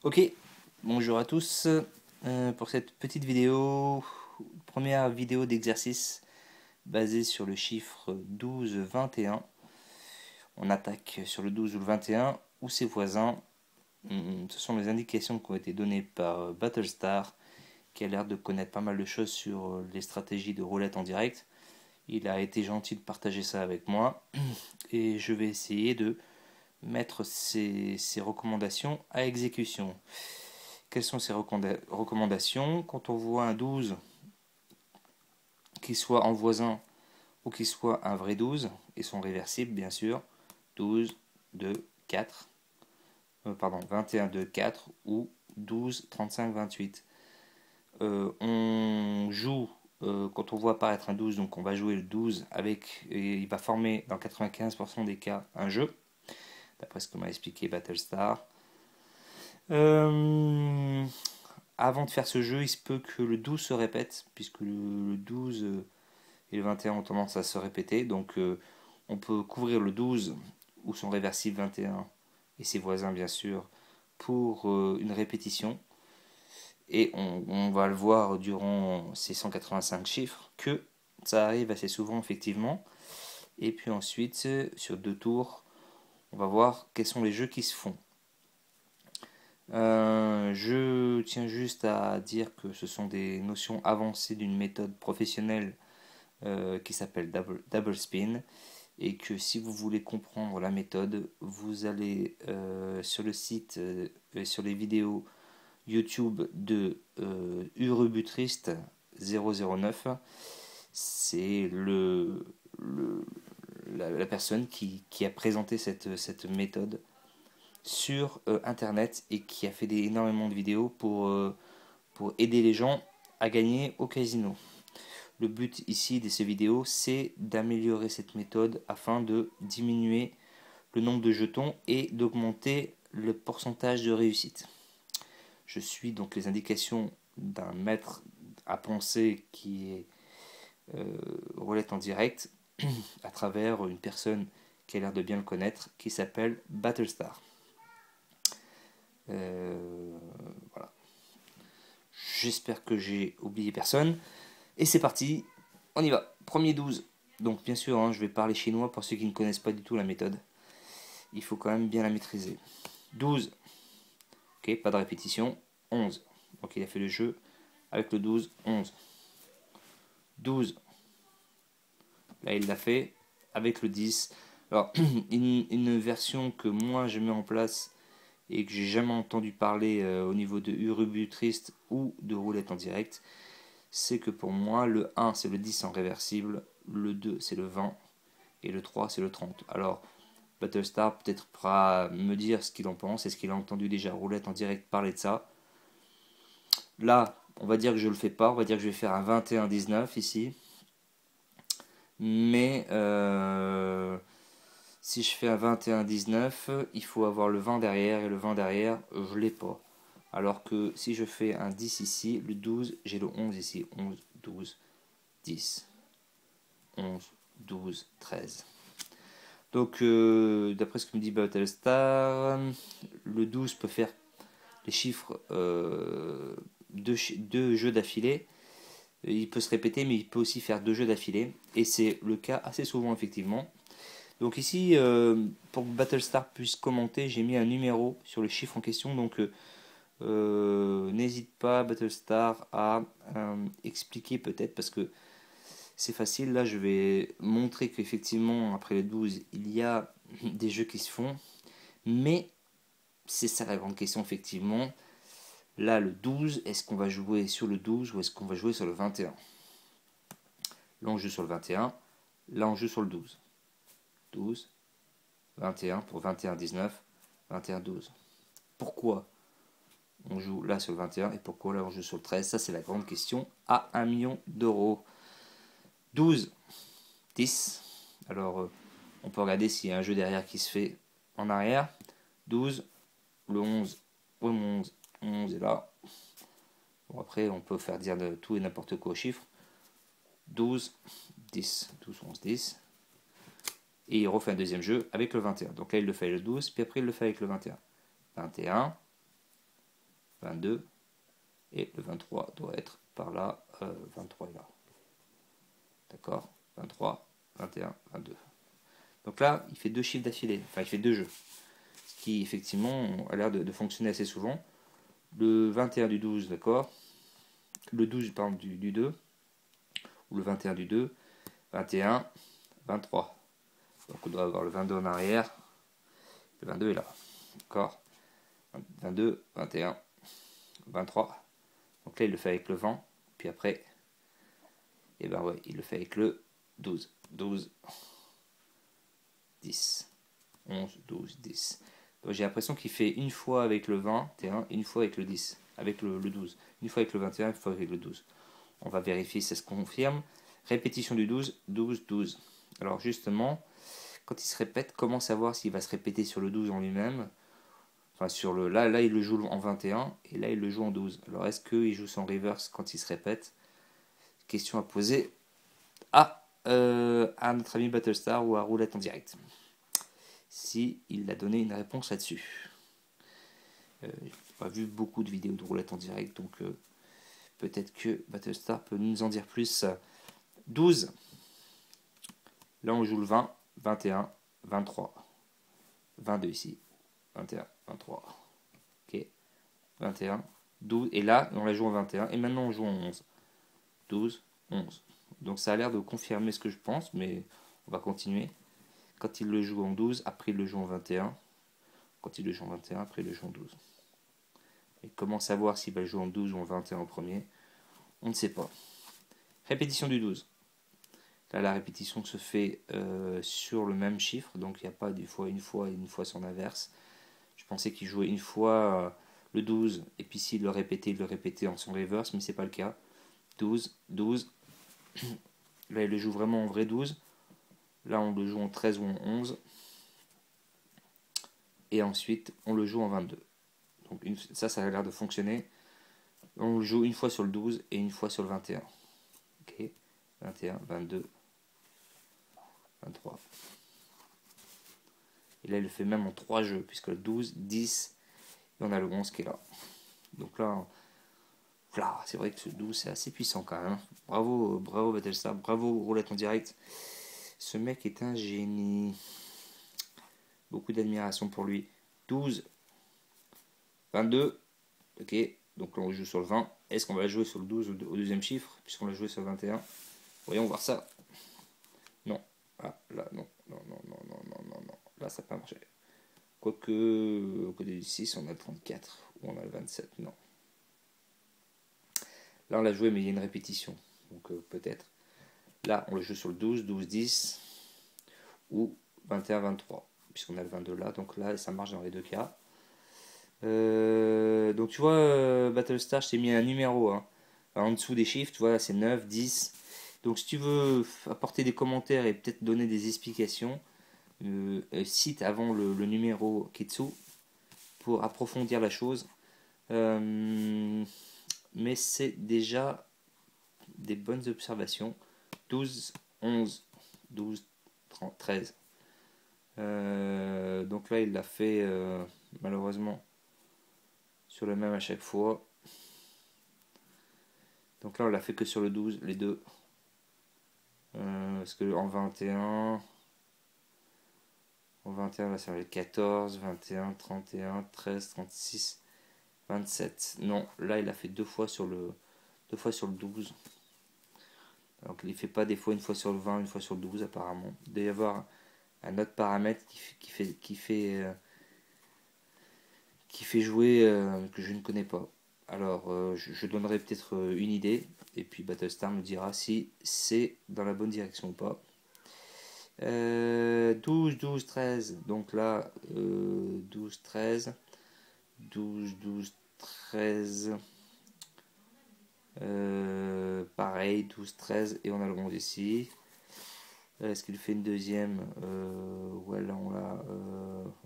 Ok, bonjour à tous. Pour cette petite vidéo, première vidéo d'exercice basée sur le chiffre 12-21. On attaque sur le 12 ou le 21 ou ses voisins. Ce sont les indications qui ont été données par Battlestar, qui a l'air de connaître pas mal de choses sur les stratégies de roulette en direct. Il a été gentil de partager ça avec moi et je vais essayer de mettre ces recommandations à exécution. Quelles sont ces recommandations? Quand on voit un 12, qu'il soit en voisin ou qu'il soit un vrai 12, et son réversible bien sûr, 12, 2, 4, pardon, 21, 2, 4 ou 12, 35, 28. On joue, quand on voit apparaître un 12, donc on va jouer le 12 avec, et il va former dans 95% des cas un jeu, d'après ce que m'a expliqué Battlestar. Euh, Avant de faire ce jeu, il se peut que le 12 se répète, puisque le 12 et le 21 ont tendance à se répéter. Donc on peut couvrir le 12 ou son réversible 21 et ses voisins bien sûr pour une répétition. Et on va le voir durant ces 185 chiffres que ça arrive assez souvent effectivement. Et puis ensuite, sur 2 tours, on va voir quels sont les jeux qui se font. Je tiens juste à dire que ce sont des notions avancées d'une méthode professionnelle qui s'appelle double Spin, et que si vous voulez comprendre la méthode, vous allez sur le site, sur les vidéos YouTube de Urubutrist 009. C'est la personne qui a présenté cette méthode sur internet et qui a fait énormément de vidéos pour aider les gens à gagner au casino. Le but ici de ces vidéos, c'est d'améliorer cette méthode afin de diminuer le nombre de jetons et d'augmenter le pourcentage de réussite. Je suis donc les indications d'un maître à penser qui est roulette en direct à travers une personne qui a l'air de bien le connaître, qui s'appelle Battlestar. Voilà. J'espère que j'ai oublié personne. Et c'est parti, on y va. Premier 12. Donc bien sûr, je vais parler chinois pour ceux qui ne connaissent pas du tout la méthode. Il faut quand même bien la maîtriser. 12. Ok, pas de répétition. 11. Donc il a fait le jeu avec le 12, 11. 12. Là il l'a fait avec le 10. Alors une version que moi je mets en place et que j'ai jamais entendu parler au niveau de Urubutrist ou de roulette en direct, c'est que pour moi le 1 c'est le 10 en réversible, le 2 c'est le 20 et le 3 c'est le 30. Alors Battlestar peut-être pourra me dire ce qu'il en pense, est-ce qu'il a entendu déjà roulette en direct parler de ça. Là on va dire que je le fais pas, on va dire que je vais faire un 21-19 ici, mais si je fais un 21-19 il faut avoir le 20 derrière, et le 20 derrière je l'ai pas. Alors que si je fais un 10 ici, le 12, j'ai le 11 ici, 11, 12, 10, 11, 12, 13. Donc, d'après ce que me dit Battlestar, le 12 peut faire les chiffres deux jeux d'affilée. Il peut se répéter, mais il peut aussi faire 2 jeux d'affilée. Et c'est le cas assez souvent, effectivement. Donc ici, pour que Battlestar puisse commenter, j'ai mis un numéro sur le chiffre en question. Donc, n'hésite pas, Battlestar, à expliquer peut-être, parce que c'est facile. Là, je vais montrer qu'effectivement, après le 12, il y a des jeux qui se font. Mais c'est ça la grande question, effectivement. Là, le 12, est-ce qu'on va jouer sur le 12 ou est-ce qu'on va jouer sur le 21? Là, on joue sur le 21. Là, on joue sur le 12. 12, 21 pour 21-19, 21-12. Pourquoi on joue là sur le 21 et pourquoi là on joue sur le 13? Ça, c'est la grande question à 1 million d'euros. 12, 10. Alors, on peut regarder s'il y a un jeu derrière qui se fait en arrière. 12, le 11, le 11, 11 est là. Bon, après, on peut faire dire de tout et n'importe quoi aux chiffres. 12, 10, 12, 11, 10. Et il refait un deuxième jeu avec le 21. Donc là, il le fait avec le 12, puis après, il le fait avec le 21. 21, 22. Et le 23 doit être par là. 23 est là. D'accord? 23, 21, 22. Donc là, il fait deux chiffres d'affilée. Enfin, il fait deux jeux. Ce qui, effectivement, a l'air de fonctionner assez souvent. Le 21 du 12, d'accord? Le 12, pardon, du 2. Ou le 21 du 2. 21, 23. Donc on doit avoir le 22 en arrière. Le 22 est là. D'accord? 22, 21, 23. Donc là, il le fait avec le 20. Puis après, et ben ouais, il le fait avec le 12. 12, 10, 11, 12, 10. Donc j'ai l'impression qu'il fait une fois avec le 21, une fois avec le 10, avec le 12. Une fois avec le 21, une fois avec le 12. On va vérifier si ça se confirme. Répétition du 12, 12, 12. Alors justement, quand il se répète, comment savoir s'il va se répéter sur le 12 en lui-même? Enfin, sur le là, il le joue en 21 et là, il le joue en 12. Alors, est-ce qu'il joue son reverse quand il se répète? Question à poser à notre ami Battlestar ou à Roulette en direct. Si il a donné une réponse là-dessus. J'ai pas vu beaucoup de vidéos de Roulette en direct, donc peut-être que Battlestar peut nous en dire plus. 12. Là, on joue le 20, 21, 23. 22 ici. 21, 23. Ok. 21, 12. Et là, on la joue en 21. Et maintenant, on joue en 11. 12, 11. Donc ça a l'air de confirmer ce que je pense, mais on va continuer. Quand il le joue en 12, après il le joue en 21. Quand il le joue en 21, après il le joue en 12. Et comment savoir s'il va le jouer en 12 ou en 21 en premier? On ne sait pas. Répétition du 12. Là, la répétition se fait sur le même chiffre, donc il n'y a pas des fois et une fois son inverse. Je pensais qu'il jouait une fois le 12, et puis s'il le répétait en son reverse, mais c'est pas le cas. 12, 12. Là, il le joue vraiment en vrai 12. Là, on le joue en 13 ou en 11. Et ensuite, on le joue en 22. Donc ça a l'air de fonctionner. On le joue une fois sur le 12 et une fois sur le 21. Ok, 21, 22, 23. Et là, il le fait même en 3 jeux, puisque le 12, 10, et on a le 11 qui est là. Donc là, voilà, c'est vrai que ce 12, c'est assez puissant quand même. Bravo, bravo Battlestar, bravo Roulette en direct. Ce mec est un génie. Beaucoup d'admiration pour lui. 12, 22, ok, donc là on joue sur le 20. Est-ce qu'on va jouer sur le 12 au deuxième chiffre, puisqu'on l'a joué sur le 21? Voyons voir ça. Non. Ah, là, non. Non, non, non, non, non, non, non. Là, ça n'a pas marché. Quoique, au côté du 6, on a le 34. Ou on a le 27. Non. Là, on l'a joué, mais il y a une répétition. Donc, peut-être. Là, on le joue sur le 12, 12, 10. Ou 21, 23. Puisqu'on a le 22 là. Donc là, ça marche dans les deux cas. Donc, tu vois, Battlestar, je t'ai mis un numéro. Hein. En dessous des chiffres, tu vois, là, c'est 9, 10. Donc, si tu veux apporter des commentaires et peut-être donner des explications, cite avant le numéro Kitsu pour approfondir la chose. Mais c'est déjà des bonnes observations. 12, 11, 12, 30, 13. Donc là, il l'a fait malheureusement sur le même à chaque fois. Donc là, on l'a fait que sur le 12, les deux. Parce que en 21, on va faire les 14, 21, 31, 13, 36, 27. Non, là, il a fait deux fois sur le 12. Donc il ne fait pas des fois une fois sur le 20, une fois sur le 12 apparemment. Il doit y avoir un autre paramètre qui fait jouer que je ne connais pas. Alors je donnerai peut-être une idée et puis Battlestar me dira si c'est dans la bonne direction ou pas. 12, 12, 13. Donc là, 12, 13. 12, 12, 13. Pareil, 12, 13. Et on a le 11 ici. Est-ce qu'il fait une deuxième? Ouais, là, on a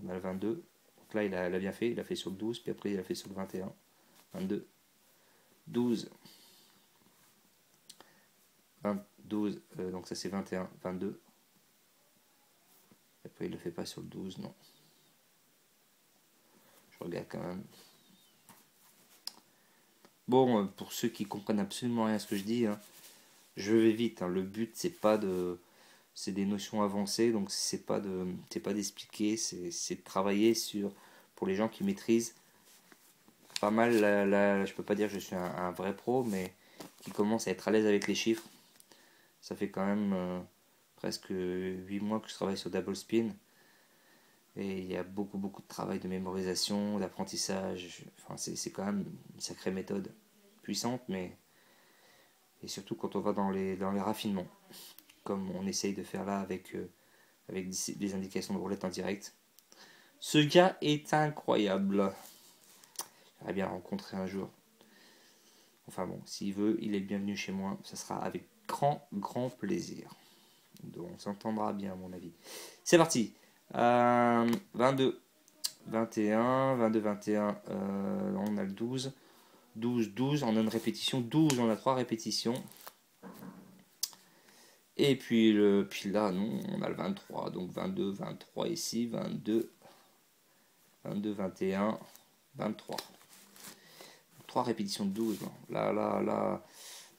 le 22. Donc là, il a bien fait. Il a fait sur le 12. Puis après, il a fait sur le 21. 22. 12. 20, 12. Donc ça, c'est 21. 22. Et après, il ne le fait pas sur le 12. Non. Je regarde quand même. Bon, pour ceux qui comprennent absolument rien à ce que je dis, hein, je vais vite, hein. Le but, c'est pas de. C'est des notions avancées, donc c'est pas d'expliquer, c'est de travailler sur. Pour les gens qui maîtrisent pas mal, je peux pas dire que je suis un vrai pro, mais qui commencent à être à l'aise avec les chiffres. Ça fait quand même presque 8 mois que je travaille sur Double Spin. Et il y a beaucoup de travail de mémorisation, d'apprentissage. Enfin, c'est quand même une sacrée méthode puissante, mais et surtout quand on va dans les raffinements, comme on essaye de faire là avec des indications de roulette en direct. Ce gars est incroyable. J'aimerais bien le rencontrer un jour. Enfin bon, s'il veut, il est le bienvenu chez moi. Ça sera avec grand plaisir. Donc on s'entendra bien à mon avis. C'est parti. 22, 21, 22, 21. On a le 12. 12, 12. On a une répétition. 12, on a 3 répétitions. Et puis là, non, on a le 23. Donc 22, 23 ici. 22, 22, 21, 23. 3 répétitions de 12. Là.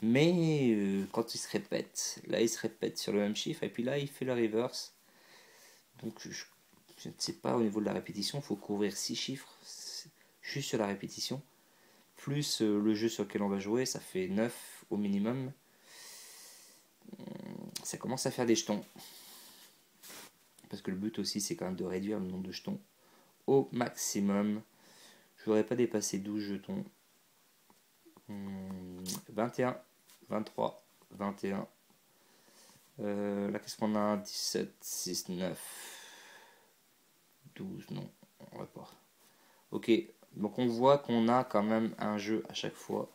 Mais quand il se répète, là il se répète sur le même chiffre. Et puis là, il fait le reverse. Donc je ne sais pas au niveau de la répétition. Il faut couvrir 6 chiffres juste sur la répétition. Plus le jeu sur lequel on va jouer, ça fait 9 au minimum. Ça commence à faire des jetons. Parce que le but aussi, c'est quand même de réduire le nombre de jetons au maximum. Je ne voudrais pas dépasser 12 jetons. 21, 23, 21. Là, qu'est-ce qu'on a? 17, 6, 9, 12, non, on va pas. Ok, donc on voit qu'on a quand même un jeu à chaque fois.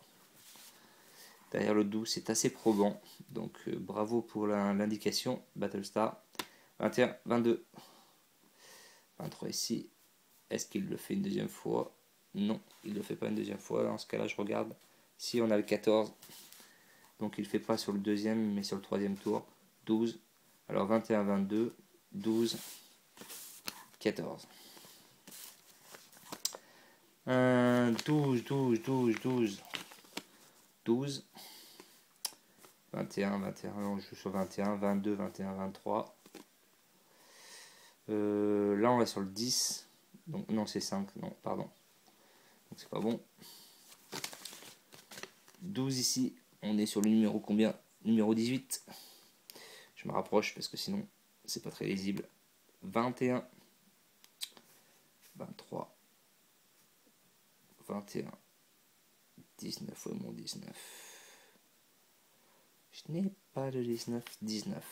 Derrière le 12, c'est assez probant. Donc bravo pour l'indication, Battlestar. 21, 22, 23 ici. Est-ce qu'il le fait une deuxième fois? Non, il ne le fait pas une deuxième fois. Dans ce cas-là, je regarde. Si on a le 14, donc il ne fait pas sur le deuxième, mais sur le troisième tour. 12. Alors 21, 22, 12, 14. 12, 12, 12, 12. 12. 21, 21, on joue sur 21, 22, 21, 23. Là, on va sur le 10. Donc, non, c'est 5. Non, pardon. Donc, c'est pas bon. 12 ici. On est sur le numéro combien? Numéro 18. Je me rapproche parce que sinon, c'est pas très lisible. 21. 23. 21. 19. Ouais, mon 19. Je n'ai pas de 19. 19.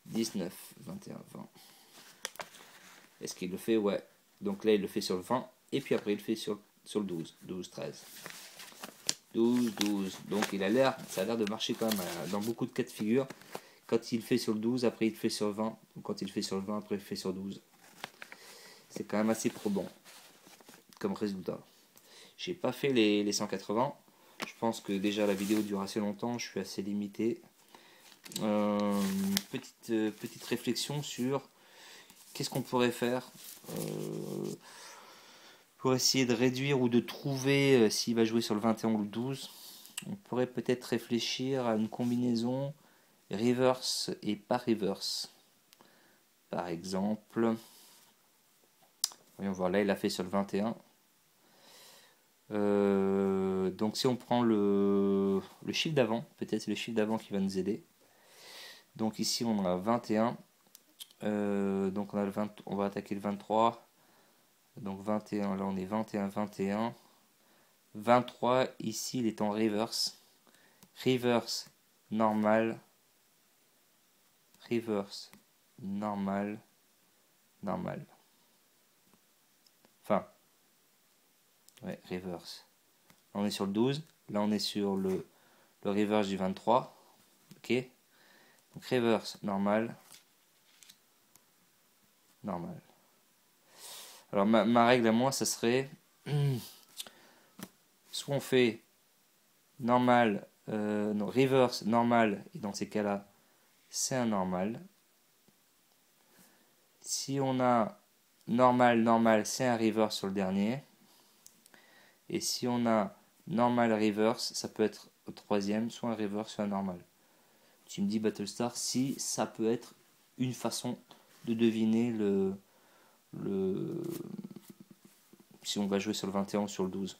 19, 21, 20. Est-ce qu'il le fait? Ouais. Donc là, il le fait sur le 20. Et puis après, il le fait sur le 12. 12, 13. 12, 12. Donc ça a l'air de marcher quand même dans beaucoup de cas de figure. Quand il fait sur le 12, après il fait sur le 20. Quand il fait sur le 20, après il fait sur le 12. C'est quand même assez probant comme résultat. J'ai pas fait les 180. Je pense que déjà la vidéo dure assez longtemps. Je suis assez limité. Petite réflexion sur qu'est-ce qu'on pourrait faire pour essayer de réduire ou de trouver s'il va jouer sur le 21 ou le 12. On pourrait peut-être réfléchir à une combinaison reverse et pas reverse. Par exemple, voyons voir, là il a fait sur le 21. Donc si on prend le chiffre d'avant, peut-être c'est le chiffre d'avant qui va nous aider. Donc ici on a 21. Donc on va attaquer le 23. Donc 21, là on est 21, 21. 23, ici il est en reverse. Reverse, normal. Reverse, normal. Normal. Enfin, ouais, reverse. Là on est sur le 12. Là on est sur le reverse du 23. Ok. Donc reverse, normal. Normal. Alors ma règle à moi, ça serait soit on fait normal, non, reverse, normal, et dans ces cas-là, c'est un normal. Si on a normal, normal, c'est un reverse sur le dernier. Et si on a normal reverse, ça peut être au troisième, soit un reverse, soit un normal. Tu me dis Battlestar, si ça peut être une façon de deviner si on va jouer sur le 21 ou sur le 12,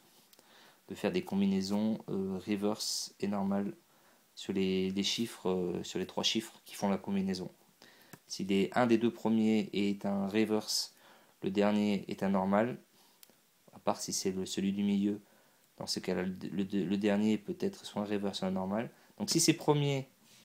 de faire des combinaisons reverse et normal sur les chiffres, sur les trois chiffres qui font la combinaison. Si un des deux premiers est un reverse, le dernier est un normal, à part si c'est celui du milieu, dans ce cas-là, le dernier peut être soit un reverse soit un normal. Donc si c'est premier